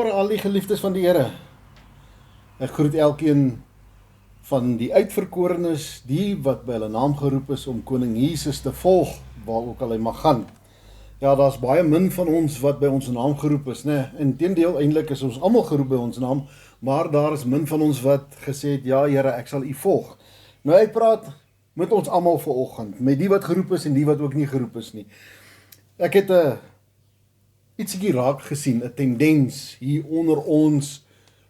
vir al die geliefdes van die Here. Ek groet elkeen van die uitverkorenes, die wat by hulle naam geroep is om koning Jesus te volg, waar ook al hy mag gaan. Ja, daar's baie min van ons wat by ons naam geroep is, né? Inteendeel, eintlik is ons almal geroep by ons naam, maar daar is min van ons wat gesê het, ja Here, ek sal u volg. Nou ek praat met ons almal vanoggend, met die wat geroep is en die wat ook nie geroep is nie. Ek het ietsie raak gesien, 'n tendens hier onder ons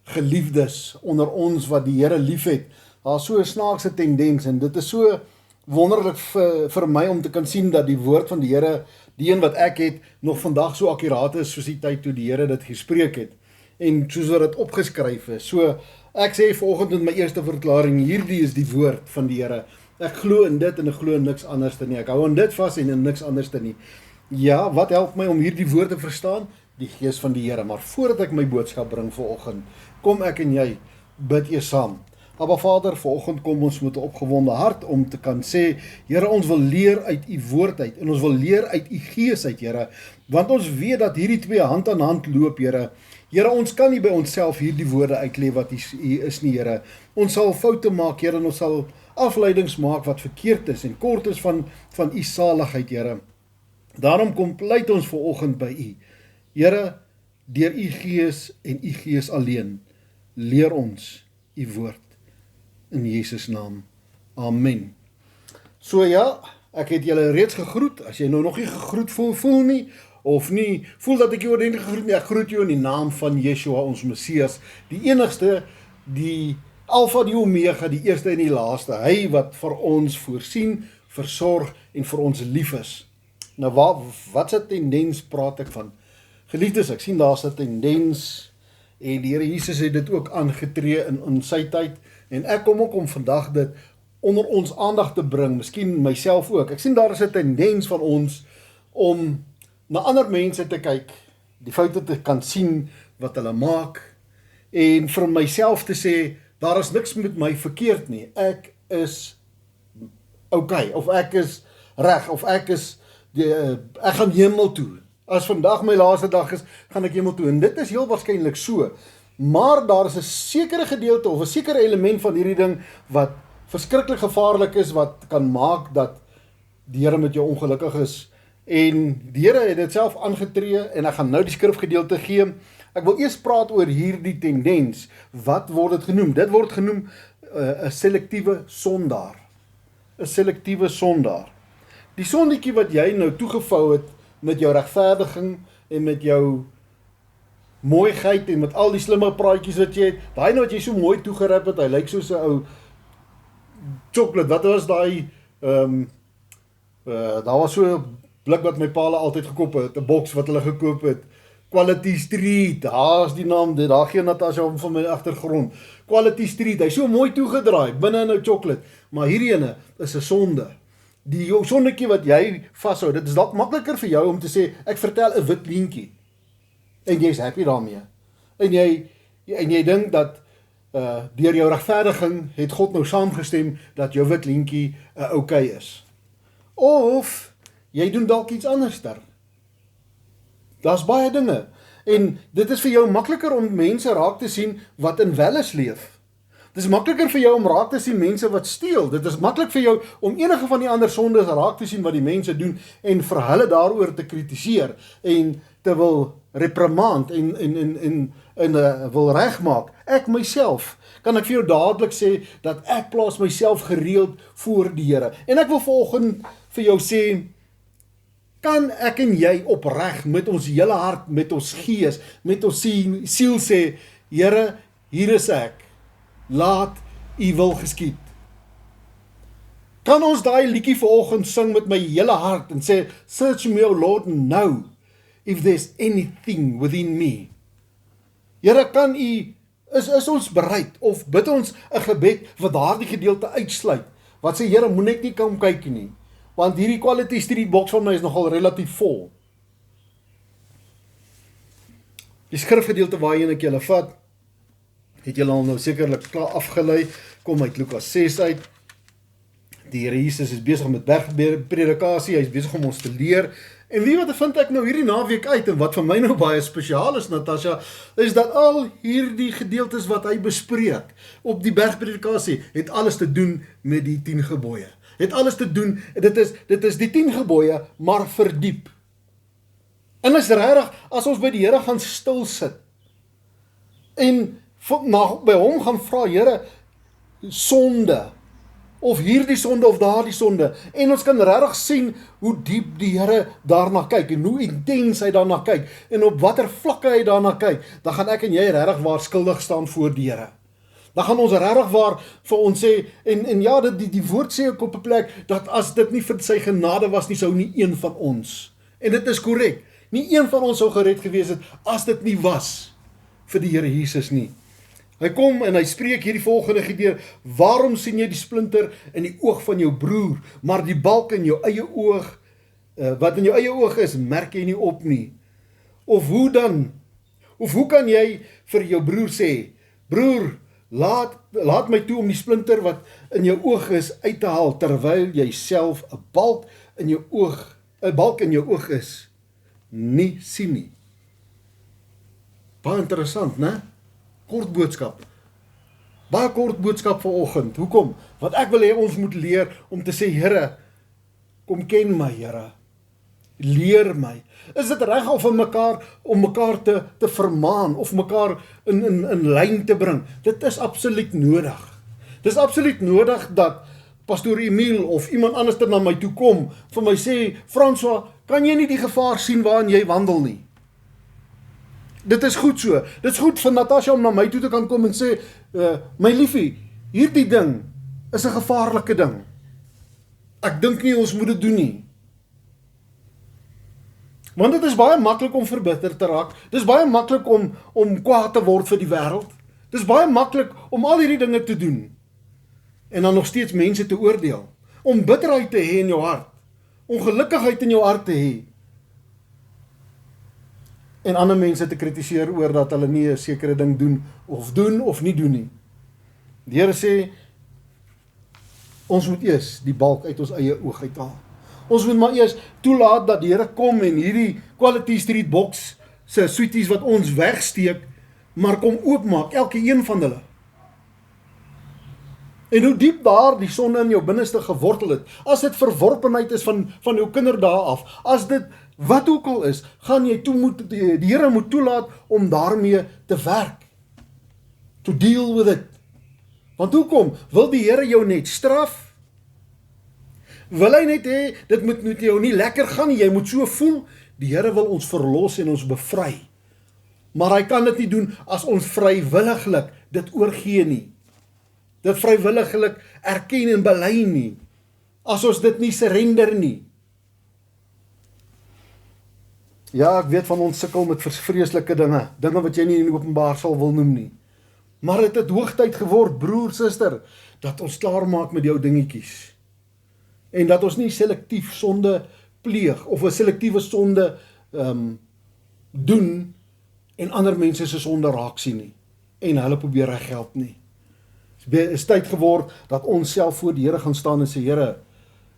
geliefdes, onder ons wat die Here liefhet. Daar's so 'n snaakse tendens en dit is so wonderlik vir my om te kan sien dat die woord van die Here, die een wat ek het, nog vandag so akkuraat is soos die tyd toe die Here dit gespreek het en soos wat dit opgeskryf is. So ek sê vanoggend in my eerste verklaring, hierdie is die woord van die Here. Ek glo in dit en ek glo in niks anders nie. Ek hou aan dit vas en in niks anders nie. Ja, wat help my om hierdie woord te verstaan? Die Gees van die Here. Maar voordat ek my boodskap bring vanoggend, kom ek en jy bid eers saam. Aba Vader, vanoggend kom ons met 'n opgewonde hart om te kan sê, Here, ons wil leer uit u woord uit en ons wil leer uit u Gees uit, Here, want ons weet dat hierdie twee hand aan hand loop, Here. Here, ons kan nie by onsself hierdie woorde uitleef wat u is nie, Here. Ons sal foute maak, Here, en ons sal afleidings maak wat verkeerd is en kort is van u saligheid, Here. Daarom kom pleit ons vanoggend by u. Here, deur u Gees en u Gees alleen, leer ons u woord. In Jesus naam. Amen. So ja, ek het julle reeds gegroet. As jy nou nog nie gegroet voel nie, of nie voel dat ek jou ordentlik gegroet nie, ek groet jou in die naam van Yeshua, ons Messias, die enigste, die Alpha, die Omega, die eerste en die laaste, hy wat vir ons voorsien, versorg en vir ons lief is. Nou wat se tendens praat ek van? Geliefdes, ek sien daar's 'n tendens en die Here Jesus het dit ook aangetree in sy tyd en ek kom ook om vandag dit onder ons aandag te bring, miskien myself ook. Ek sien daar is 'n tendens van ons om na ander mense te kyk, die foute te kan sien wat hulle maak en vir myself te sê, daar is niks met my verkeerd nie. Ek is okay, of ek is reg, of ek gaan hemel toe. As vandag my laaste dag is, gaan ek hemel toe. En dit is heel waarskynlik so. Maar daar is 'n sekere gedeelte of 'n sekere element van hierdie ding wat verskriklik gevaarlik is, wat kan maak dat die Here met jou ongelukkig is. En die Here het dit self aangetree en ek gaan nou die skrifgedeelte gee. Ek wil eers praat oor hierdie tendens. Wat word dit genoem? Dit word genoem 'n selektiewe sondaar. 'n Selektiewe sondaar. Die sondetjie wat jy nou toegevou het met jou regverdiging en met jou mooiheid en met al die slimme praatjies wat jy het, daai nou wat jy so mooi toegerap het, hy lyk soos 'n ou chocolate, wat was daai, daar was so 'n blik wat my paal altyd gekoop het, 'n boks wat hulle gekoop het, Quality Street, daar is die naam, daar gee Natasha om van my agtergrond, Quality Street, hy so mooi toegedraai, binne in 'n chocolate, maar hierdie ene is 'n sonde. Die sondetjie wat jy vashou, dit is dalk makliker vir jou om te sê, ek vertel 'n wit leentjie, en jy's happy daarmee, en jy dink dat, deur jou regverdiging, het God nou saamgestem, dat jou wit leentjie okay is. Of, jy doen dalk iets anderster. Daar's baie dinge, en dit is vir jou makliker om mense raak te sien, wat in welles leef. Dit is makliker vir jou om raak te sien mense wat steel. Dit is maklik vir jou om enige van die ander sondes raak te sien wat die mense doen en vir hulle daaroor te kritiseer en te wil reprimand en wil regmaak. Ek myself, kan ek vir jou dadelik sê dat ek plaas myself gereeld voor die Here. En ek wil vanoggend vir jou sê, kan ek en jy opreg met ons hele hart, met ons gees, met ons siel sê, Here, hier is ek. Laat u wil geskied. Kan ons daai liedjie vanoggend sing met my hele hart en sê, search me, O Lord, and know if there's anything within me. Here, kan u, is ons bereid, of bid ons 'n gebed wat daardie gedeelte uitsluit, wat sê, Here, moet net nie kom kyk nie, want hierdie Quality Street box van my is nogal relatief vol. Die skrifgedeelte waarheen ek julle vat, het julle al nou sekerlik klaar afgelei, kom uit Lukas 6 uit. Die Here Jesus is besig met bergpredikasie, hy is besig om ons te leer, En wie wat vind ek nou hierdie naweek uit, en wat vir my nou baie spesiaal is, Natasha, is dat al hierdie gedeeltes wat hy bespreek op die bergpredikasie, het alles te doen met die 10 gebooie. Het alles te doen, dit is die 10 gebooie, maar verdiep. En is regtig, as ons by die Here gaan stil sit, en by hom gaan vra, Here, sonde, of hierdie sonde of daardie sonde, en ons kan regtig sien hoe diep die Here daarna kyk, en hoe intens hy daarna kyk, en op watter vlakke hy daarna kyk, dan gaan ek en jy regtig waar skuldig staan voor die Here. Dan gaan ons regtig waar vir ons sê, en ja, die woord sê ook op 'n plek, dat as dit nie vir sy genade was nie, sou nie een van ons, en dit is korrek, nie een van ons sou gered gewees het, as dit nie was vir die Here Jesus nie. Hy kom en hy spreek hierdie volgende gedeelte, waarom sien jy die splinter in die oog van jou broer, maar die balk in jou eie oog, wat in jou eie oog is, merk jy nie op nie? Of hoe dan? Of hoe kan jy vir jou broer sê, broer, laat my toe om die splinter wat in jou oog is uit te haal, terwyl jy self 'n balk in jou oog is, nie sien nie. Baie interessant, né? Kort boodskap. Baie kort boodskap vanoggend. Hoekom? Want ek wil hê ons moet leer om te sê, Here, kom ken my, Here. Leer my. Is dit reg om mekaar te vermaan of mekaar in lyn te bring? Dit is absoluut nodig. Dit is absoluut nodig dat Pastoor Emile of iemand anders na my toe kom, vir my sê, François, kan jy nie die gevaar sien waarin jy wandel nie? Dit is goed so. Dit is goed vir Natasha om na my toe te kan kom en sê, my liefie, hierdie ding is 'n gevaarlike ding. Ek dink nie ons moet dit doen nie. Want dit is baie maklik om verbitter te raak. Dit is baie maklik om kwaad te word vir die wêreld. Dit is baie maklik om al hierdie dinge te doen. En dan nog steeds mense te oordeel. Om bitterheid te hê in jou hart. Ongelukkigheid in jou hart te hê. En ander mense te kritiseer oor dat hulle nie 'n sekere ding doen of nie doen nie. Die Here sê, ons moet eers die balk uit ons eie oog uithaal. Ons moet maar eers toelaat dat die Here kom en hierdie Quality Street box se sweeties wat ons wegsteek, maar kom oopmaak, elke een van hulle. En hoe diep daar die sonde in jou binneste gewortel het, as dit verworpenheid is van jou kinderdae af, as dit wat ook al is, gaan jy die Here moet toelaat om daarmee te werk. To deal with it. Want hoekom? Wil die Here jou net straf? Wil hy net hê, dit moet met jou nie lekker gaan nie, jy moet so voel? Die Here wil ons verlos en ons bevry. Maar hy kan dit nie doen as ons vrywilliglik dit oorgee nie. Dit vrywilliglik erken en bely nie. As ons dit nie surrender nie. Ja, ek weet van ons sukkel met vreeslike dinge wat jy nie in openbaar sal wil noem nie. Maar dit het hoogtyd geword, broer, suster, dat ons klaarmaak met jou dingetjies. En dat ons nie selektief sonde pleeg, of 'n selektiewe sonde doen, en ander mense se sonde raak sien nie, en hulle probeer reghelp nie. Het is tyd geword, dat ons self voor die Here gaan staan en sê, Here,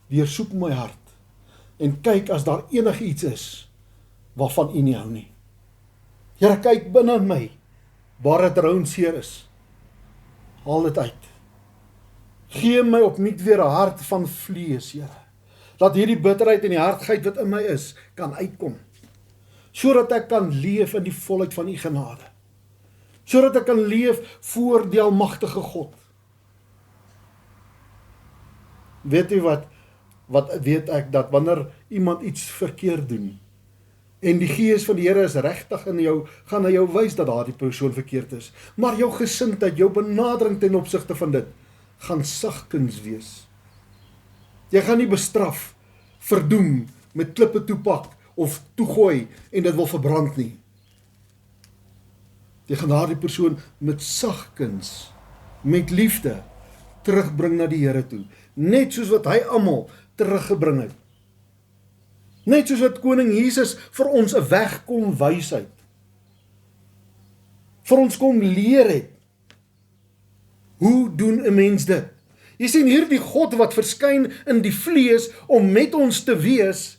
deursoek my hart, en kyk as daar enigiets is, waarvan U nie hou nie. Here, kyk binne in my, waar dit rou en seer is. Haal dit uit. Gee my opnuut weer 'n hart van vlees, Here. Laat hierdie bitterheid en die hartgheid wat in my is, kan uitkom. Sodat ek kan leef in die volheid van U genade. Sodat ek kan leef voor die almagtige God. Weet u wat weet ek, dat wanneer iemand iets verkeerd doen, en die gees van die Here is regtig in jou, gaan hy jou wys dat daardie persoon verkeerd is. Maar jou gesindheid, jou benadering ten opsigte van dit, gaan sagkens wees. Jy gaan nie bestraf, verdoem, met klippe toepak, of toegooi, en dit wil verbrand nie. Jy gaan daardie persoon met sagkens, met liefde, terugbring na die Here toe. Net soos wat hy almal teruggebring het. Net soos wat koning Jesus vir ons 'n weg kom wys het. Vir ons kom leer het. Hoe doen 'n mens dit? Jy sien hierdie God wat verskyn in die vlees om met ons te wees,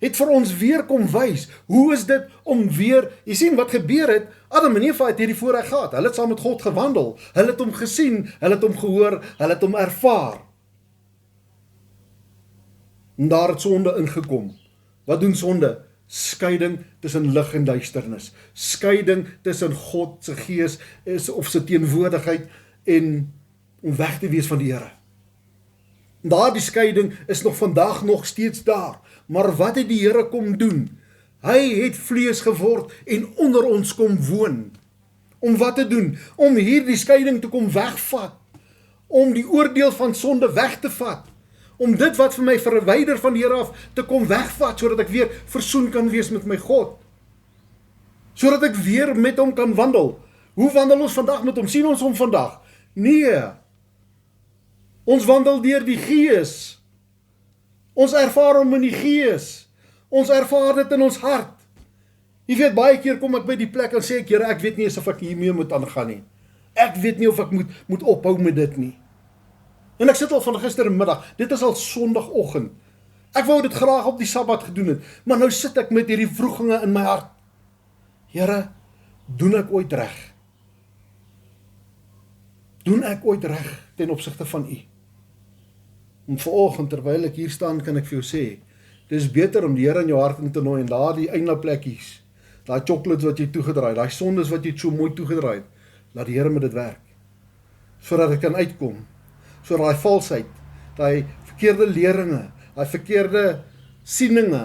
het vir ons weer kom wys. Hoe is dit om weer, jy sien wat gebeur het, Adam en Eva het hierdie voorreg gehad, hulle het saam met God gewandel, hulle het hom gesien, hulle het hom gehoor, hulle het hom ervaar. En daar het sonde ingekom. Wat doen sonde? Skeiding tussen lig en duisternis. Skeiding tussen God se gees of sy teenwoordigheid en om weg te wees van die Here. Daardie skeiding is nog vandag nog steeds daar. Maar wat het die Here kom doen? Hy het vlees geword en onder ons kom woon. Om wat te doen? Om hierdie skeiding te kom wegvat. Om die oordeel van sonde weg te vat. Om dit wat vir my verwyder van die Here af te kom wegvat, sodat ek weer versoen kan wees met my God. Sodat ek weer met hom kan wandel. Hoe wandel ons vandag met hom? Sien ons hom vandag? Nee. Ons wandel deur die Gees. Ons ervaar hom in die Gees. Ons ervaar dit in ons hart. Jy weet, baie keer kom ek by die plek en sê ek, Here, ek weet nie eens of ek hiermee moet aangaan nie. Ek weet nie of ek moet ophou met dit nie. En ek sit al van gistermiddag, dit is al Sondagoggend. Ek wou dit graag op die Sabbat gedoen het, maar nou sit ek met hierdie wroeginge in my hart. Here, doen ek ooit reg? Doen ek ooit reg ten opsigte van U? En vanoggend, terwyl ek hier staan, kan ek vir jou sê, dis beter om die Here in jou hart in te nooi en daar die eindplekkies, daai chocolates wat jy toegedraai, daai sondes wat jy so mooi toegedraai het, laat die Here met dit werk, sodat ek kan uitkom, sodat daai valsheid, daai verkeerde leringe, daai verkeerde sieninge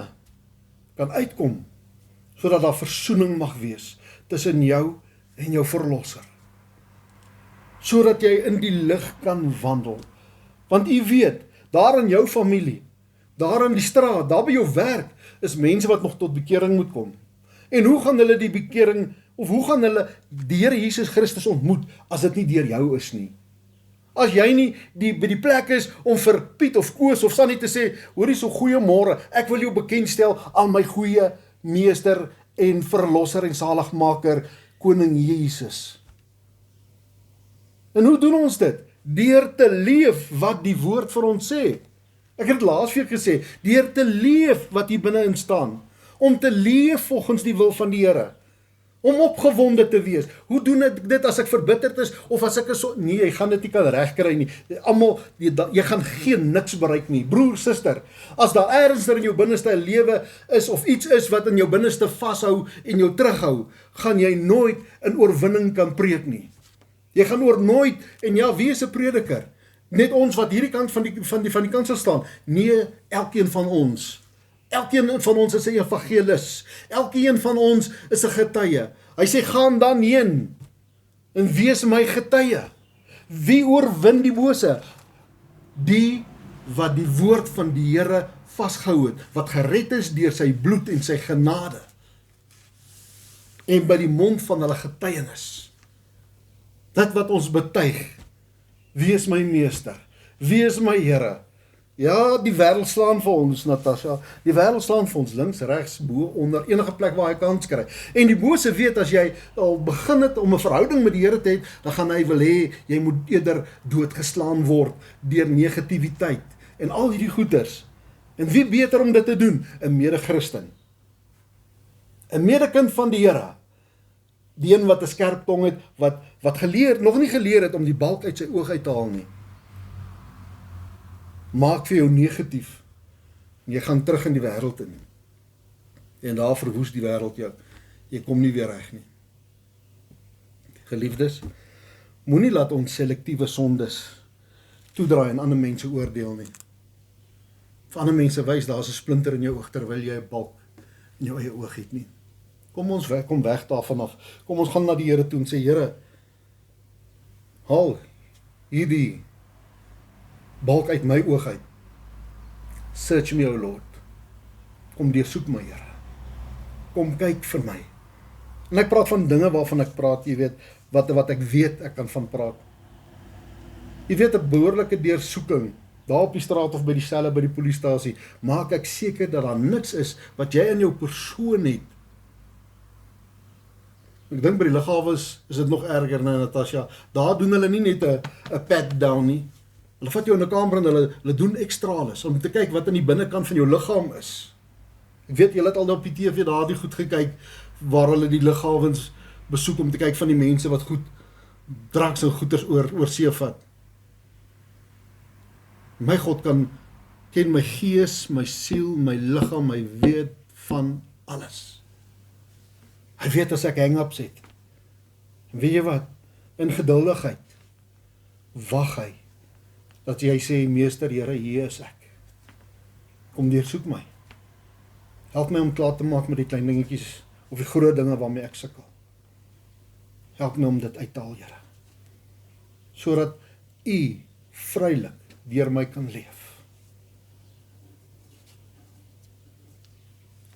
kan uitkom, sodat daar versoening mag wees tussen jou en jou verlosser, sodat jy in die lig kan wandel, want U weet, daar in jou familie, daar in die straat, daar by jou werk, is mense wat nog tot bekering moet kom. En hoe gaan hulle die bekering, of hoe gaan hulle die Here Jesus Christus ontmoet, as dit nie deur jou is nie? As jy nie by die plek is, om vir Piet of Koos of Sannie te sê, hoorie so goeiemôre, ek wil jou bekendstel aan my goeie meester en verlosser en zaligmaker, Koning Jesus. En hoe doen ons dit? Deur te leef wat die woord vir ons sê. Ek het laasweek gesê, deur te leef wat hier binne-in staan, om te leef volgens die wil van die Here, om opgewonde te wees. Hoe doen ek dit as ek verbitterd is, of as ek is so, nee, jy gaan dit nie kan regkry nie, almal, jy gaan geen niks bereik nie, broer, suster, as daar ergens in jou binneste 'n lewe is, of iets is wat in jou binneste vashou en jou terughou, gaan jy nooit in oorwinning kan preek nie. Jy gaan nooit, en ja, wie is 'n prediker? Net ons wat hierdie kant van die kansel staan. Nee, elkeen van ons. Elkeen van ons is 'n evangelis. Elkeen van ons is 'n getuie. Hy sê, gaan dan heen en wees my getuie. Wie oorwin die bose? Die wat die woord van die Here vasgehou het, wat gered is deur sy bloed en sy genade. En by die mond van hulle getuienis. Dit wat ons betuig, wie is my meester? Wie is my Here? Ja, die wêreld slaan vir ons, Natasha. Die wêreld slaan vir ons links, regs, bo, onder, enige plek waar hy kans kry. En die bose weet, as jy al begin het om 'n verhouding met die Here te hê, dan gaan hy wil hê, jy moet eerder doodgeslaan word deur negativiteit en al hierdie goeters. En wie beter om dit te doen? 'n mede-Christen. 'n medekind van die Here. Die een wat 'n skerp tong het, wat nog nie geleer het om die balk uit sy oog uit te haal nie. Maak vir jou negatief. En jy gaan terug in die wêreld in. En daar verwoes die wêreld jou. Jy kom nie weer reg nie. Geliefdes, moenie laat ons selektiewe sondes toedraai en ander mense oordeel nie. Vir ander mense wys, daar is 'n splinter in jou oog, terwyl jy 'n balk in jou eie oog het nie. Kom weg daarvan af. Kom ons gaan na die Here toe en sê, Here, haal hierdie balk uit my oog uit. Search me, O Lord. Kom deursoek my, Here. Kom kyk vir my. En ek praat van dinge waarvan ek praat, jy weet, wat ek weet ek kan van praat. Jy weet, 'n behoorlike deursoeking, daar op die straat of by die selle, by die polisiestasie, maak ek seker dat daar niks is wat jy in jou persoon het. Ek dink by die lughawe is dit nog erger, nee, Natasha. Daar doen hulle nie net 'n pat down nie. Hulle vat jou in 'n kamer en hulle doen extra alles om te kyk wat in die binnekant van jou liggaam is. Ek weet julle het al op die TV daardie goed gekyk waar hulle die lughawens besoek om te kyk van die mense wat goed drugs en goeders oor see vat. My God ken my gees, my siel, my liggaam, hy weet van alles. Hy weet as ek hang-ups het. En weet jy wat? In geduldigheid wag hy dat jy sê, Meester, Here, hier is ek. Kom deursoek my. Help my om klaar te maak met die klein dingetjies of die groot dinge waarmee ek sukkel. Help my om dit uit te haal, Here. Sodat U vrylik deur my kan leef.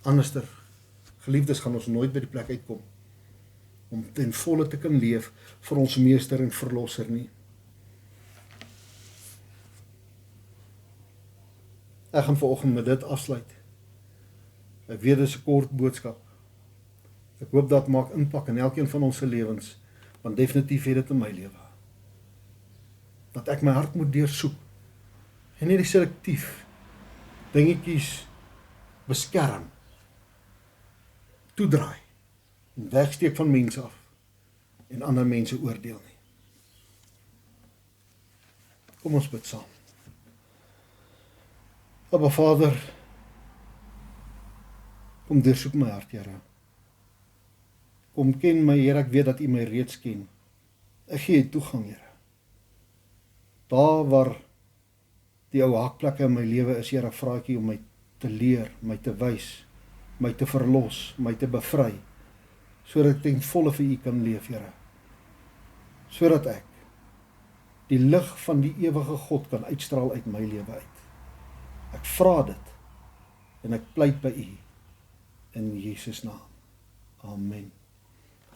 Anderster, geliefdes, gaan ons nooit by die plek uitkom om ten volle te kan leef vir ons Meester en Verlosser nie. Ek gaan vanoggend met dit afsluit. Ek weet dit is 'n kort boodskap. Ek hoop dat maak impak in elkeen van ons se lewens, want definitief het dit in my lewe. Dat ek my hart moet deursoek en nie selektief dingetjies beskerm, toedraai en wegsteek van mense af en ander mense oordeel nie. Kom ons bid saam. Aba Vader, kom deursoek my hart, Here. Kom ken my, Here, ek weet dat U my reeds ken. Ek gee U toegang, Here. Daar waar die ou hakplekke in my lewe is, Here, vra ek U om my te leer, my te wys, my te verlos, my te bevry, sodat ek ten volle vir U kan leef, Here. Sodat ek die lig van die ewige God kan uitstraal uit my lewe uit. Ek vra dit en ek pleit by U in Jesus naam. Amen.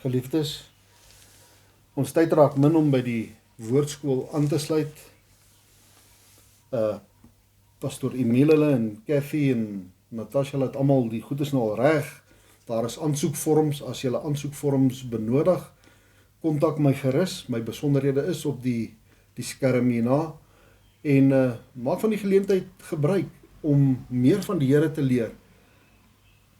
Geliefdes, ons tyd raak min om by die woordskool aan te sluit. Pastor Emile hulle en Kathy en Natasha het almal die goed is nou al reg. Daar is aansoekvorms, as jy aansoekvorms benodig, kontak my gerus. My besonderhede is op die skerm hierna. En maak van die geleentheid gebruik om meer van die Here te leer.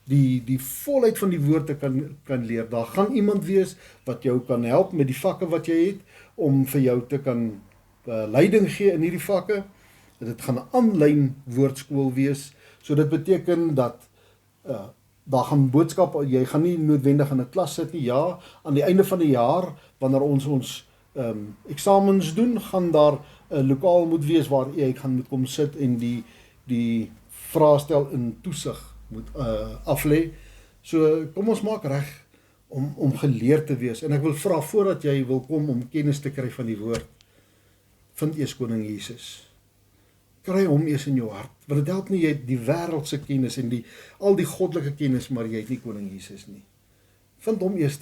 Die volheid van die woord te kan leer. Daar gaan iemand wees wat jou kan help met die vakke wat jy het, om vir jou te kan leiding gee in hierdie vakke. Dit gaan 'n aanlyn woordskool wees, so dit beteken dat daar gaan boodskappe, jy gaan nie noodwendig in 'n klas sit nie. Ja, aan die einde van die jaar, wanneer ons eksamens doen, gaan daar 'n lokaal moet wees waar jy gaan moet kom sit en die vraestel in toesig moet aflê. So kom ons maak reg om geleerd te wees. En ek wil vra, voordat jy wil kom om kennis te kry van die woord, vind eers Koning Jesus. Kry hom eers in jou hart, want dit help nie, jy het die wêreldse kennis en al die goddelike kennis, maar jy het nie Koning Jesus nie. Vind hom eers.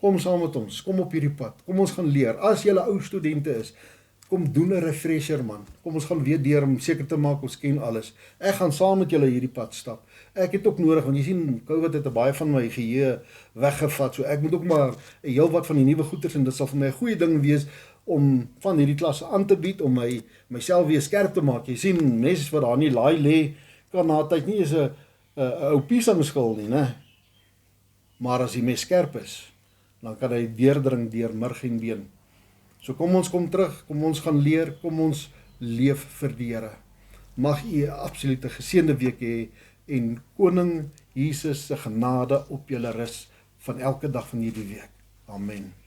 Kom saam met ons, kom op hierdie pad, kom ons gaan leer. As jy 'n ou studente is, kom doen 'n refresher, man. Kom ons gaan weer deur om seker te maak ons ken alles. Ek gaan saam met julle hierdie pad stap. Ek het ook nodig, want jy sien, COVID het baie van my geheue weggevat, so ek moet ook maar heel wat van die nuwe goeders, en dit sal vir my 'n goeie ding wees om van hierdie klasse aan te bied, om myself weer skerp te maak. Jy sien, mense wat daar nie laai lê, kan na tyd nie eens 'n ou piesang skil nie, né? Maar as die mes skerp is, dan kan hy deurdring deur murg en been. So kom ons kom terug, kom ons gaan leer, kom ons leef vir die Here. Mag u 'n absolute geseënde week hê, en Koning Jesus se genade op julle rus van elke dag van hierdie week. Amen.